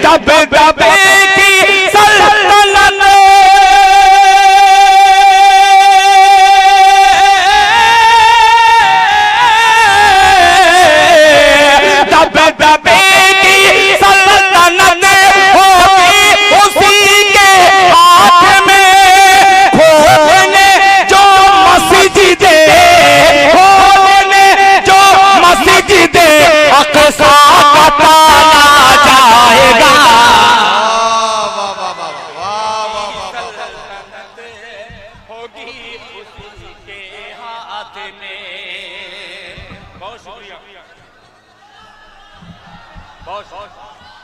दब दबे की सल्तनत दब दबे की सल्तनत होगी उसी के हाथ में खोलने जो मस्जिदे खोलने जो मस्जिदे अक़सा का ताला जाएगा। होगी उसी के हाथ में। बहुत शुक्रिया।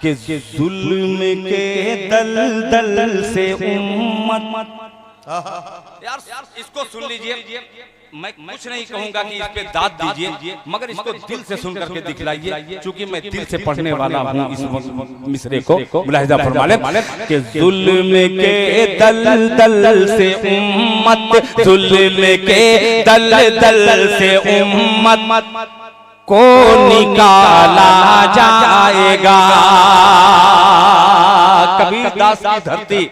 कि जुल्म के दलदल से उम्मत यार इसको सुन लीजिए। मैं कुछ नहीं कहूंगा कि इस पे दाद दीजिए, मगर इसको दिल से सुन करके दिखलाइए, क्योंकि मैं दिल से पढ़ने वाला हूँ इस मिसरे को। मुलाहिजा फरमा लें कि जुल्म के दलदल से उम्मत, जुल्म के दलदल से उम्मत को निकाला जाएगा। कबीर दास की धरती,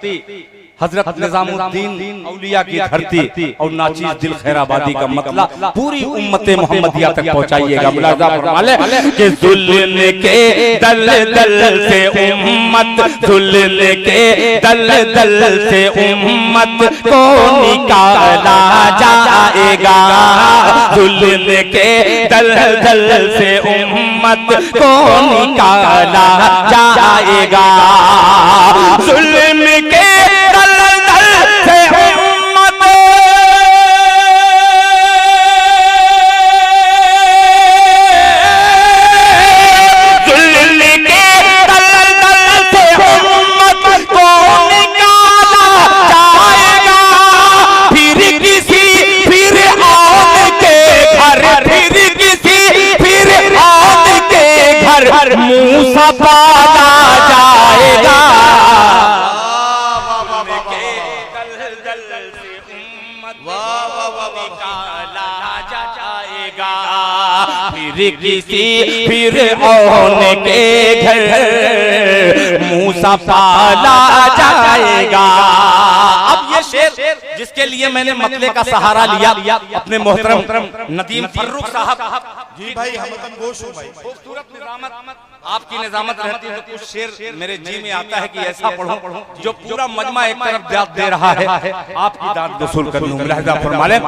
हजरत निजामुद्दीन औलिया की धरती और नाचीज दिल खैराबादी का मतलब पूरी उम्मते मोहम्मदिया तक पहुंचाइएगा। मुलाजा फरमा ले कि जुल्म के दलदल से उम्मत, जुल्म के दलदल से उम्मत को निकाला जाएगा। जुल्म के दलदल से उम्मत को निकाला जाएगा। जुल्म के मूसा पाला जाएगा। फिर किसी फिर औन के घर मूसा पाला जाएगा। अब ये शेर जिसके लिए मैंने मतले का सहारा लिया, अपने मोहतरम नदीम फर्रुख साहब। जी भाई, हम गोश हूं भाई। खूबसूरत निजामत आपकी निजामत रहती है, तो कुछ शेर मेरे जी में आता है कि ऐसा पढ़ो जो पूरा मजमा एक तरफ दाद दे रहा है, आपकी दाद वसूल कर लूं। मुलाहिजा फरमा लें,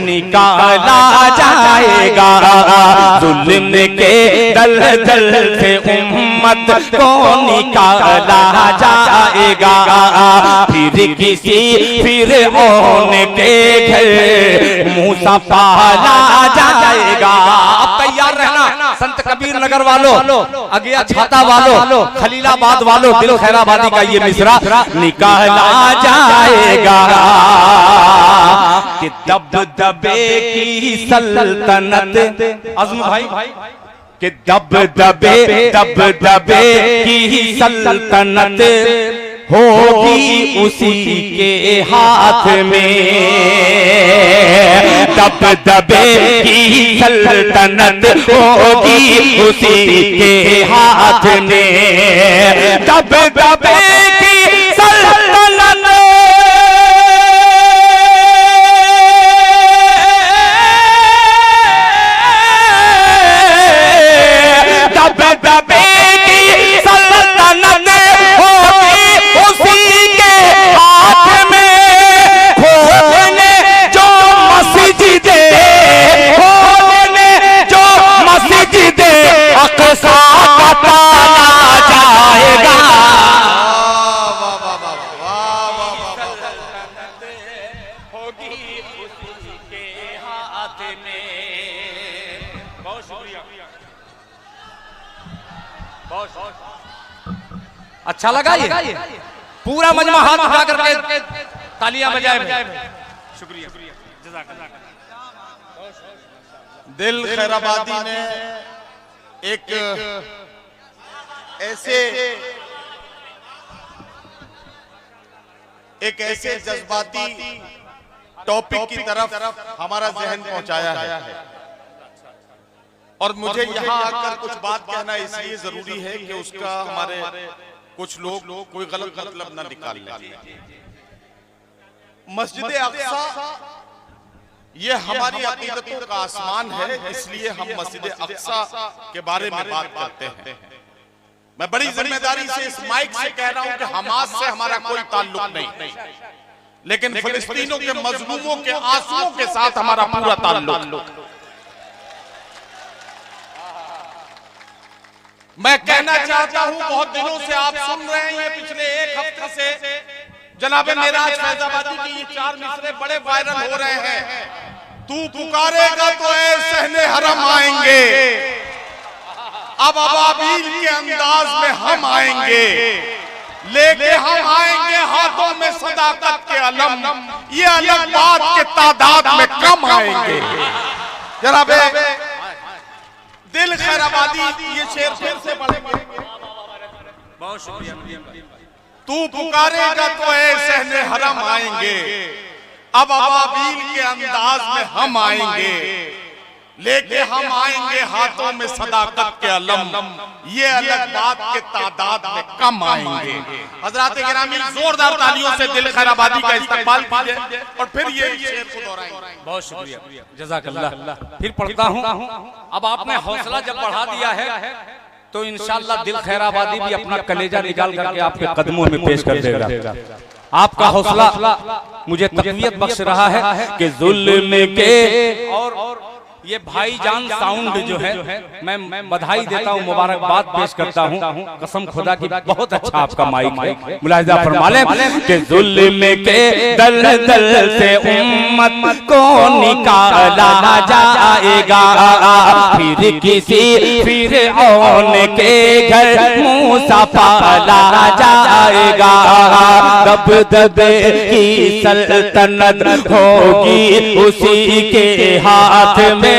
निकाला जाएगा जुल्म के दलदल से उम्मत को निकाला जाएगा। फिर किसी फिर औन के घर मूसा पाला जाएगा। अब तैयार रहना संत कबीर नगर वालों, अगिया छाता वालों, खलीलाबाद वालों, दिल खैराबादी का ये मिसरा निकाला जाएगा कि दबदबे की सल्तनत। अज़्म भाई कि दबदबे की सल्तनत होगी उसी के हाथ में। दबदबे की सल्तनत होगी उसी के हाथ में। दबदबे की सल्तनत दबदबे की सल्तनत होगी उसी के हाथ में। खोलने जो मस्जिदे खोलने जो मस्जिदे अक़सा का ताला जाएगा। होगी उसी के हाथ में। बहुत शुक्रिया। अच्छा लगा ये पूरा मजमा हाथ उठा करके तालियां बजाए। शुक्रिया। दिल खैराबादी ने एक ऐसे जज्बाती टॉपिक की तरफ हमारा जहन पहुंचाया है, और मुझे यहाँ आकर कुछ बात कहना इसलिए जरूरी है कि उसका हमारे कुछ लोग कोई गलत मतलब ना निकाल लें। मस्जिद अक्सा ये हमारी अकीदतों का आसमान है, इसलिए हम मस्जिद अक्सा के बारे में बात करते हैं। मैं बड़ी जिम्मेदारी से इस माइक से कह रहा हूं कि हमास से हमारा कोई ताल्लुक नहीं, लेकिन फिलिस्तीनों के मजलूमों के आंसुओं के साथ हमारा पूरा ताल्लुक। मैं कहना चाहता हूं, बहुत दिनों से आप सुन रहे हैं, ये पिछले एक हफ्ते से जनाब मेराज फैजाबादी की ये 4 मिसरे बड़े वायरल हो रहे हैं। तू पुकारेगा तो ऐ सहने हरम आएंगे, अब अबाबील के अंदाज में हम आएंगे, लेके हम आएंगे हाथों में सदाकत के अलम, ये अलग बात के तादाद में कम आएंगे। जनाब दिल खैराबादी ये शेर फिर से पढ़ेंगे। बहुत शुक्रिया। तू पुकारेगा तो ऐ सहने हरम आएंगे, अब अबाबील के अंदाज में हम आएंगे, लेके हम आएंगे हाथों में सदाकत के अलम, ये अलग बात के तादाद में कम आएंगे। हजरात गिरामी जोरदार तालियों से दिल खैराबादी का इस्तकबाल कीजिए और फिर ये शेर को दोहराएंगे। बहुत शुक्रिया, जज़ाकल्लाह। फिर पढ़ता हूँ। अब आपने हौसला जब बढ़ा दिया है तो इंशाअल्लाह दिल खैराबादी भी अपना कलेजा निकाल करके आपके कदमों में पेश कर देगा। आपका हौसला मुझे तक़वियत बख्श रहा है कि जुल्म के और ये भाईजान साउंड जो है, मैं बधाई देता हूँ, मुबारकबाद पेश करता हूँ। कसम खुदा की बहुत अच्छा आपका माइक है। मुलाहिजा फरमा लें कि जुल्म के दलदल से उम्मत को निकाला जाएगा, फिर किसी फिरऔन के घर मूसा पाला जाएगा, दबदबे की सल्तनत होगी उसी के हाथ में,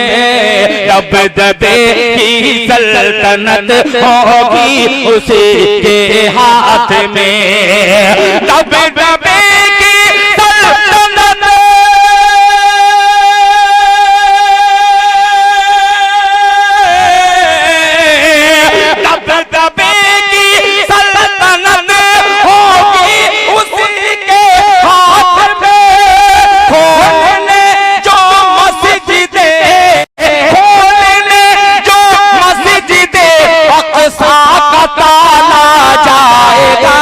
दबदबे की सल्तनत होगी उसी के हाथ में, दबदबे की सल्तनत दबदबे की सल्तनत होगी उसी के हाथ में, खोलने जो मस्जिदे अक़सा का ताला जाएगा,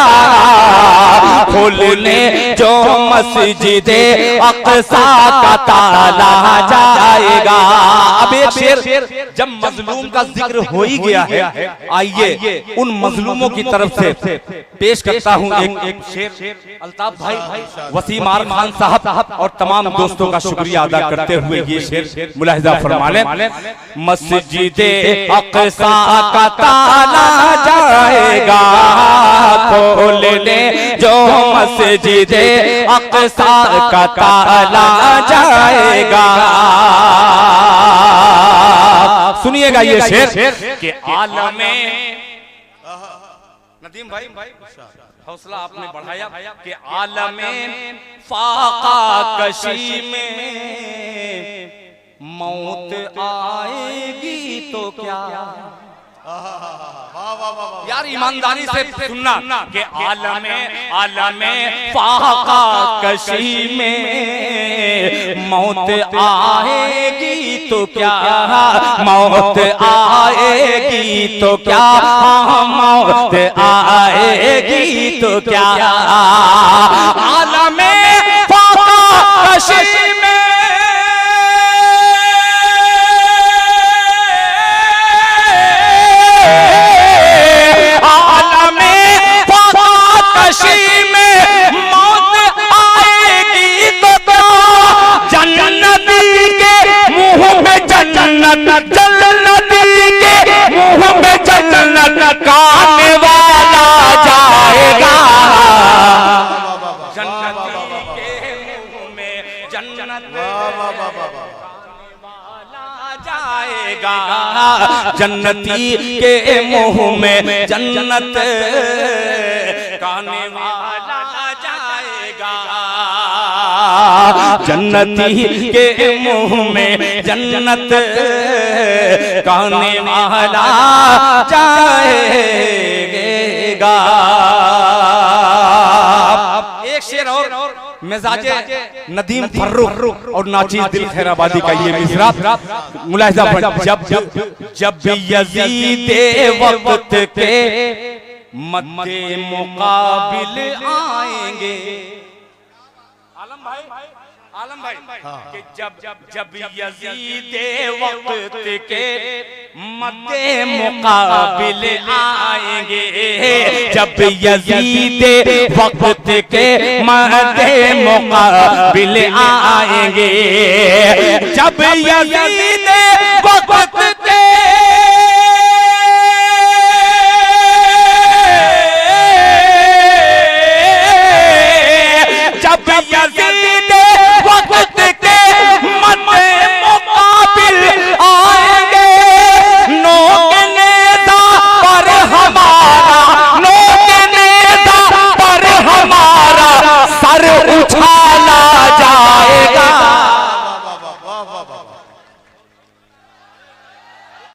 खोलने जो मस्जिदे अक़सा का ताला जाएगा। अब एक शेर जब मजलूम का जिक्र हो ही गया है, आइए उन मजलूमों की तरफ से पेश करता हूँ एक शेर। अल्ताफ भाई, वसीम आर खान साहब और तमाम दोस्तों का शुक्रिया अदा करते हुए ये शेर मुलाहिजा फरमा लें। मस्जिदे अक़सा का ताला जाएगा, खोलने जो मस्जिदे अक़सा का ताला जाएगा। सुनिएगा ये शेर कि आलमे नदीम भाई हौसला आपने बढ़ाया कि आलमे फाका कशी में मौत आएगी तो क्या। यार ईमानदारी से सुनना कि आलमे फाका कशी में मौत आएगी तो क्या, मौत आएगी तो क्या, मौत आएगी तो क्या, आलमे फाका कशी में मौत आएगी तो क्या, जन्नती के मुंह में जन्नत, जन्नती के मुंह में जन्नत खाने वाला जाएगा, जन्नती के मुंह में जन्नत जाएगा, जन्नती के मुंह में जन्नत खाने वाला जाएगा। जन्नती के मुंह में जन्नत कहने वाला जाएगा। एक शेर और मिजाजे नदीम फर्रुख और नाचीज दिल खैराबादी का ये मिसरा मुलाहिजा फरमा। जब यजीद वक्त के मद्दे मुकाबिल आएंगे, आलम भाई कि जब यजीद वक्त के मद्दे मुकाबिल आएंगे, जब यजीद वक्त के मद्दे मुकाबिल आएंगे, जब यजीद वक्त